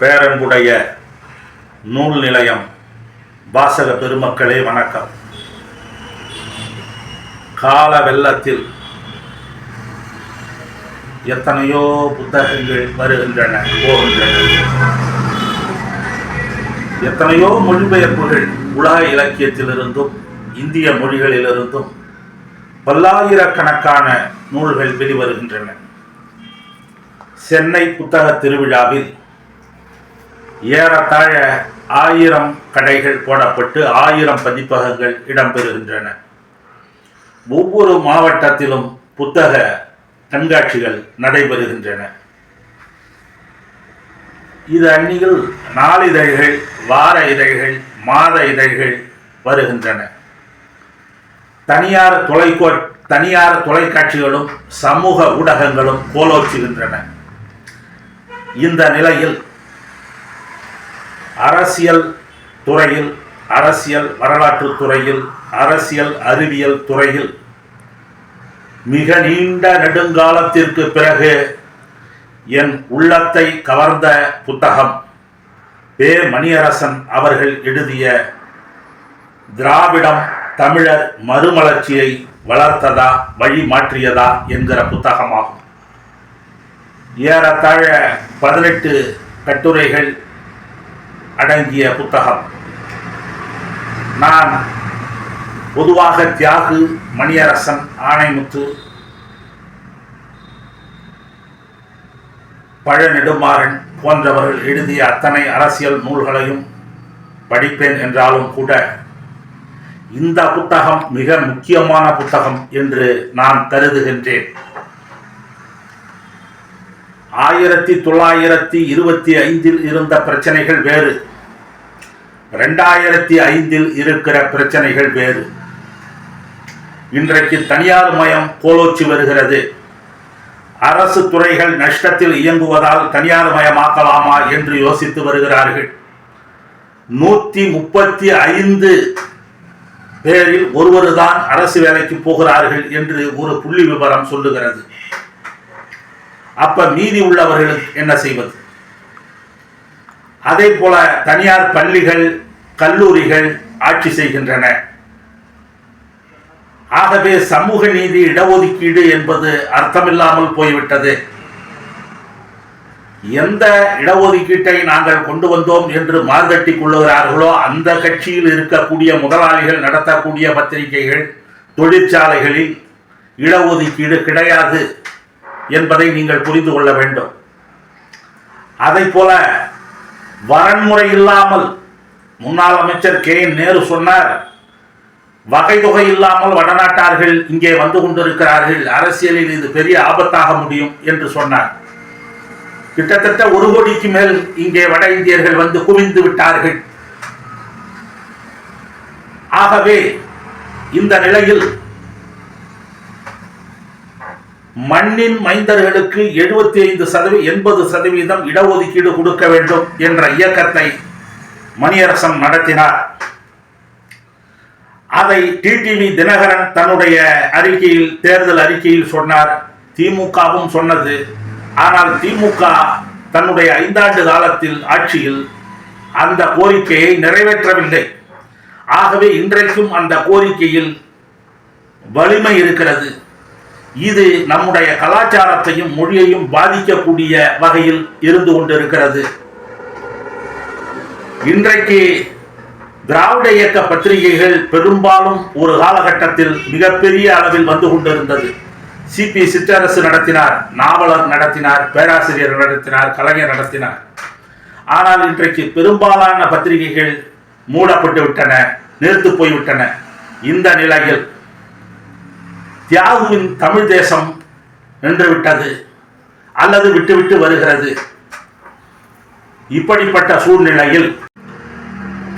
பேரன்புடைய நூல் நிலையம் வாசக பெருமக்களே வணக்கம். கால வெள்ளத்தில் எத்தனையோ புத்தகங்கள் வருகின்றன, போகின்றன. எத்தனையோ மொழிபெயர்ப்புகள் உலக இலக்கியத்திலிருந்தும் இந்திய மொழிகளிலிருந்தும் பல்லாயிரக்கணக்கான நூல்கள் வெளிவருகின்றன. சென்னை புத்தக திருவிழாவில் ஏறத்தாழ 1000 கடைகள் போடப்பட்டு 1000 பதிப்பகங்கள் இடம்பெறுகின்றன. ஒவ்வொரு மாவட்டத்திலும் புத்தக கண்காட்சிகள் நடைபெறுகின்றன. இது அந்நியில் நாளிதழ்கள், வார இதழ்கள், மாத இதழ்கள் வருகின்றன. தனியார் தொலைக்காட்சிகளும் சமூக ஊடகங்களும் கோலோச்சுகின்றன. இந்த நிலையில் அரசியல் துறையில், அரசியல் வரலாற்று துறையில், அரசியல் அறிவியல் துறையில் மிக நீண்ட நெடுங்காலத்திற்கு பிறகு என் உள்ளத்தை கவர்ந்த புத்தகம் மணியரசன் அவர்கள் எழுதிய திராவிடம் தமிழர் மறுமலர்ச்சியை வளர்த்ததா வழி மாற்றியதா என்கிற புத்தகமாகும். ஏறத்தாழ 18 கட்டுரைகள் அடங்கிய புத்தகம். நான் பொதுவாக தியாகு, மணியரசன், ஆணைமுத்து, பழநெடுமாறன் போன்றவர்கள் எழுதிய அத்தனை அரசியல் நூல்களையும் படிப்பேன் என்றாலும் கூட இந்த புத்தகம் மிக முக்கியமான புத்தகம் என்று நான் கருதுகின்றேன். 1925 இருந்த பிரச்சனைகள் வேறு, 2005 இருக்கிற பிரச்சனைகள் வேறு. இன்றைக்கு தனியார் மயம் கோலோச்சி வருகிறது. அரசு துறைகள் நஷ்டத்தில் இயங்குவதால் தனியார் மயமாக்கலாமா என்று யோசித்து வருகிறார்கள். 135 பேரில் ஒருவருதான் அரசு வேலைக்கு போகிறார்கள் என்று ஒரு புள்ளி விவரம் சொல்லுகிறது. அப்ப மீதி உள்ளவர்களுக்கு என்ன செய்வது? அதே போல தனியார் பள்ளிகள், கல்லூரிகள் ஆட்சி செய்கின்றன. ஆகவே சமூக நீதி, இடஒதுக்கீடு என்பது அர்த்தமில்லாமல் போய்விட்டது. எந்த இடஒதுக்கீட்டை நாங்கள் கொண்டு வந்தோம் என்று மார்தட்டி கொள்ளுகிறார்களோ அந்த கட்சியில் இருக்கக்கூடிய முதலாளிகள் நடத்தக்கூடிய பத்திரிகைகள், தொழிற்சாலைகளில் இடஒதுக்கீடு கிடையாது என்பதை நீங்கள் புரிந்து கொள்ள வேண்டும். அதை போல வரன்முறை இல்லாமல் முன்னாள் அமைச்சர் KN நேரு சொன்னார், வகை தொகை இல்லாமல் வடநாட்டார்கள் இங்கே வந்து கொண்டிருக்கிறார்கள், அரசியலில் இது பெரிய ஆபத்தாக முடியும் என்று சொன்னார். கிட்டத்தட்ட 1 கோடிக்கு மேல் இங்கே வட இந்தியர்கள் வந்து குவிந்து விட்டார்கள். ஆகவே இந்த நிலையில் மண்ணின் மைந்தர்களுக்கு 80% இடஒதுக்கீடு கொடுக்க வேண்டும் என்ற இயக்கத்தை மணியரசன் நடத்தினார். அதை டிடிவி தினகரன் தன்னுடைய அறிக்கையில், தேர்தல் அறிக்கையில் சொன்னார். திமுகவும் சொன்னது. ஆனால் திமுக தன்னுடைய 5 ஆண்டு காலத்தில் ஆட்சியில் அந்த கோரிக்கையை நிறைவேற்றவில்லை. ஆகவே இன்றைக்கும் அந்த கோரிக்கையில் வலிமை இருக்கிறது. இது நம்முடைய கலாச்சாரத்தையும் மொழியையும் பாதிக்கக்கூடிய வகையில் இருந்து கொண்டிருக்கிறது. இன்றைக்கு திராவிட இயக்க பத்திரிகைகள் பெரும்பாலும் ஒரு காலகட்டத்தில் மிகப்பெரிய அளவில் வந்து கொண்டிருந்தது. CP சிற்றரசு நடத்தினார், நாவலர் நடத்தினார், பேராசிரியர் நடத்தினார், கலைஞர் நடத்தினார். ஆனால் இன்றைக்கு பெரும்பாலான பத்திரிகைகள் மூடப்பட்டு விட்டன, நிறுத்து போய்விட்டன. இந்த நிலையில் தியாகுவின் தமிழ் தேசம் நின்று விட்டது அல்லது விட்டுவிட்டு வருகிறது. இப்படிப்பட்ட சூழ்நிலையில்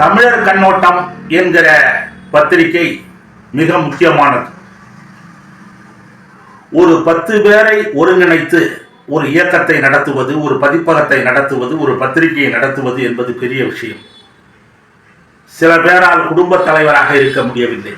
தமிழர் கண்ணோட்டம் என்கிற பத்திரிகை மிக முக்கியமானது. ஒரு 10 பேரை ஒருங்கிணைத்து ஒரு இயக்கத்தை நடத்துவது, ஒரு பதிப்பகத்தை நடத்துவது, ஒரு பத்திரிகையை நடத்துவது என்பது பெரிய விஷயம். சில பேரால் குடும்ப தலைவராக இருக்க முடியவில்லை.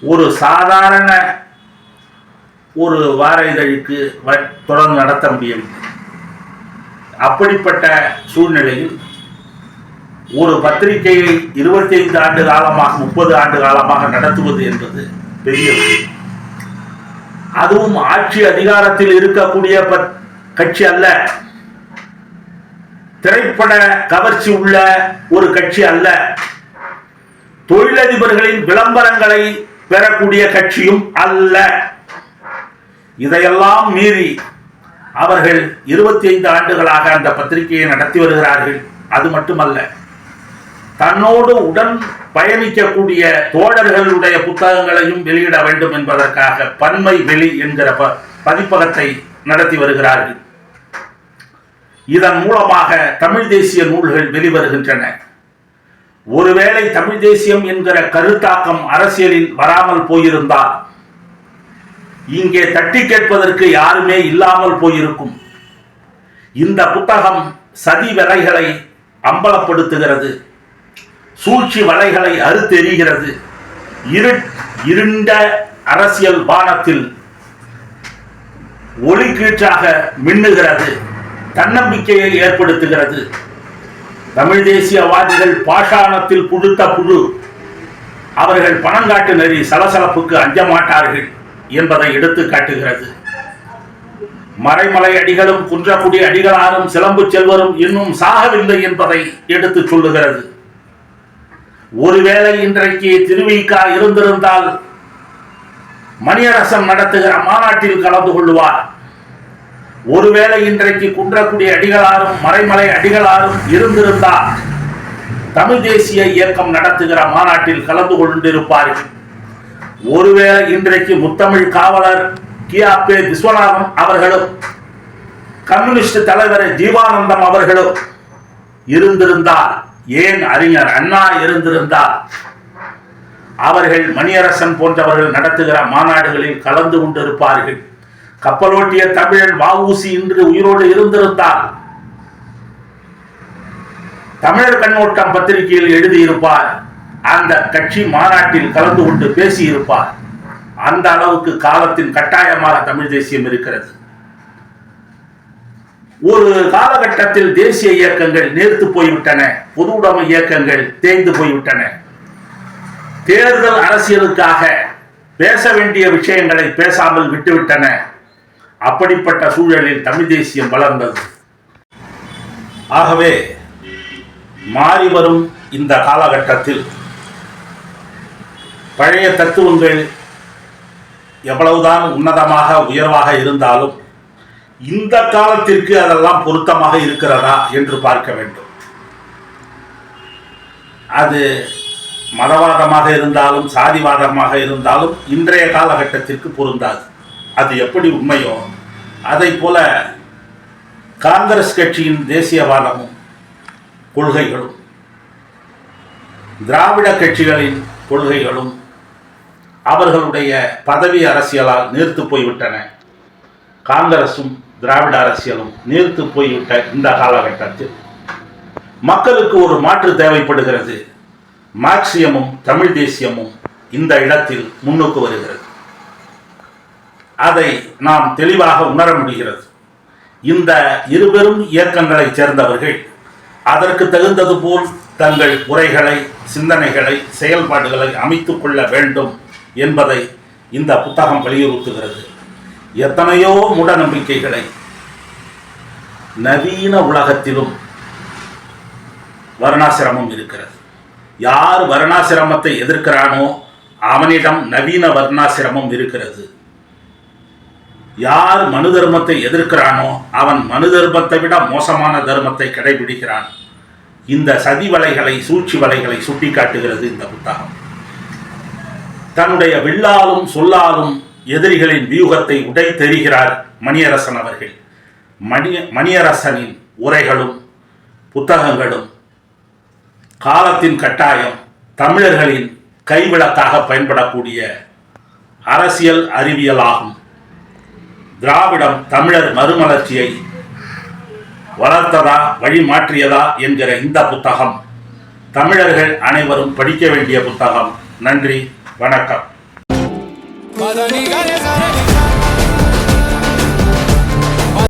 ஒரு சாதாரண ஒரு வார இதழுக்கு தொடர்ந்து நடத்த முடியவில்லை. அப்படிப்பட்ட சூழ்நிலையில் ஒரு பத்திரிகையை 25 ஆண்டு காலமாக 30 ஆண்டு காலமாக நடத்துவது என்பது பெரிய விஷயம். அதுவும் ஆட்சி அதிகாரத்தில் இருக்கக்கூடிய கட்சி அல்ல, திரைப்பட கவர்ச்சி உள்ள ஒரு கட்சி அல்ல, தொழிலதிபர்களின் விளம்பரங்களை பெறக்கூடிய கட்சியும் அல்ல. இதையெல்லாம் மீறி அவர்கள் 25 ஆண்டுகளாக அந்த பத்திரிகையை நடத்தி வருகிறார்கள். அது மட்டுமல்ல, தன்னோடு உடன் பயணிக்கக்கூடிய தோழர்களுடைய புத்தகங்களையும் வெளியிட வேண்டும் என்பதற்காக பன்மை வெளி என்கிற பதிப்பகத்தை நடத்தி வருகிறார்கள். இதன் மூலமாக தமிழ் தேசிய நூல்கள் வெளிவருகின்றன. ஒருவேளை தமிழ் தேசியம் என்கிற கருத்தாக்கம் அரசியலில் வராமல் போயிருந்தால் இங்கே தட்டி கேட்பதற்கு யாருமே இல்லாமல் போயிருக்கும். இந்த புத்தகம் சதி வலைகளை அம்பலப்படுத்துகிறது, சூழ்ச்சி வலைகளை அறுத்தெறிகிறது, இருண்ட அரசியல் வானத்தில் ஒளிக்கீற்றாக மின்னுகிறது, தன்னம்பிக்கையை ஏற்படுத்துகிறது. தமிழ் தேசியவாதிகள் பாஷாணத்தில் புழுத்த புழு, அவர்கள் பணங்காட்டு நெறி சலசலப்புக்கு அஞ்ச மாட்டார்கள் என்பதை எடுத்து காட்டுகிறது. மறைமலை அடிகளும் குன்றக்குடி அடிகளாரும் சிலம்பு செல்வரும் இன்னும் சாகவில்லை என்பதை எடுத்து சொல்லுகிறது. ஒருவேளை இன்றைக்கு திருவிக்கா இருந்திருந்தால் மணியரசன் நடத்துகிற மாநாட்டில் கலந்து கொள்வார். ஒருவேளை இன்றைக்கு குன்றக்குடி அடிகளாரும் மறைமலை அடிகளாரும் இருந்திருந்தால் தமிழ் தேசிய இயக்கம் நடத்துகிற மாநாட்டில் கலந்து கொண்டிருப்பார்கள். ஒருவேளை இன்றைக்கு முத்தமிழ் காவலர் கியாபே விஸ்வநாதன் அவர்களும் கம்யூனிஸ்ட் தலைவர் ஜீவானந்தம் அவர்களும் இருந்திருந்தால், ஏன் அறிஞர் அண்ணா இருந்திருந்தால், அவர்கள் மணியரசன் போன்றவர்கள் நடத்துகிற மாநாடுகளில் கலந்து கொண்டிருப்பார்கள். கப்பலோட்டிய தமிழன் வஉசி இன்று உயிரோடு இருந்திருந்தால் தமிழர் கண்ணோட்டம் பத்திரிகையில் எழுதியிருப்பார், அந்த கட்சி மாநாட்டில் கலந்து கொண்டு பேசியிருப்பார். அந்த அளவுக்கு காலத்தின் கட்டாயமாக தமிழ் தேசியம் இருக்கிறது. ஒரு காலகட்டத்தில் தேசிய இயக்கங்கள் நேர்த்து போய்விட்டன, பொது உடைமை இயக்கங்கள் தேய்ந்து போய்விட்டன. தேர்தல் அரசியலுக்காக பேச வேண்டிய விஷயங்களை பேசாமல் விட்டுவிட்டன. அப்படிப்பட்ட சூழலில் தமிழ் தேசியம் வளர்ந்தது. ஆகவே மாறி வரும் இந்த காலகட்டத்தில் பழைய தத்துவங்கள் எவ்வளவுதான் உன்னதமாக உயர்வாக இருந்தாலும் இந்த காலத்திற்கு அதெல்லாம் பொருத்தமாக இருக்கிறதா என்று பார்க்க வேண்டும். அது மதவாதமாக இருந்தாலும் சாதிவாதமாக இருந்தாலும் இன்றைய காலகட்டத்திற்கு பொருந்தாது. அது எப்படி உண்மையோ அதை போல காங்கிரஸ் கட்சியின் தேசியவாதமும் கொள்கைகளும் திராவிட கட்சிகளின் கொள்கைகளும் அவர்களுடைய பதவி அரசியலால் நீர்த்து போய்விட்டன. காங்கிரசும் திராவிட அரசியலும் நீர்த்து போய்விட்ட இந்த காலகட்டத்தில் மக்களுக்கு ஒரு மாற்று தேவைப்படுகிறது. மார்க்சியமும் தமிழ் தேசியமும் இந்த இடத்தில் முன்னுக்கு வருகிறது. அதை நாம் தெளிவாக உணர முடிகிறது. இந்த இருபெரும் இயக்கங்களை சேர்ந்தவர்கள் அதற்கு தகுந்தது போல் தங்கள் உரைகளை, சிந்தனைகளை, செயல்பாடுகளை அமைத்துக் கொள்ள வேண்டும் என்பதை இந்த புத்தகம் வலியுறுத்துகிறது. எத்தனையோ மூட நம்பிக்கைகளை நவீன உலகத்திலும் வர்ணாசிரமம் இருக்கிறது. யார் வர்ணாசிரமத்தை எதிர்க்கிறானோ அவனிடம் நவீன வர்ணாசிரமம் இருக்கிறது. யார் மனு தர்மத்தை எதிர்க்கிறானோ அவன் மனு தர்மத்தை விட மோசமான தர்மத்தை கடைபிடிக்கிறான். இந்த சதி வலைகளை, சூழ்ச்சி வலைகளை சுட்டி காட்டுகிறது இந்த புத்தகம். தன்னுடைய வில்லாலும் சொல்லாலும் எதிரிகளின் வியூகத்தை உடைத்தெறிகிறார் மணியரசன் அவர்கள். மணியரசனின் உரைகளும் புத்தகங்களும் காலத்தின் கட்டாயம் தமிழர்களின் கைவிளக்காக பயன்படக்கூடிய அரசியல் அறிவியலாகும். திராவிடம் தமிழர் மறுமலர்ச்சியை வளர்த்ததா, வழி மாற்றியதா என்கிற இந்த புத்தகம் தமிழர்கள் அனைவரும் படிக்க வேண்டிய புத்தகம். நன்றி, வணக்கம்.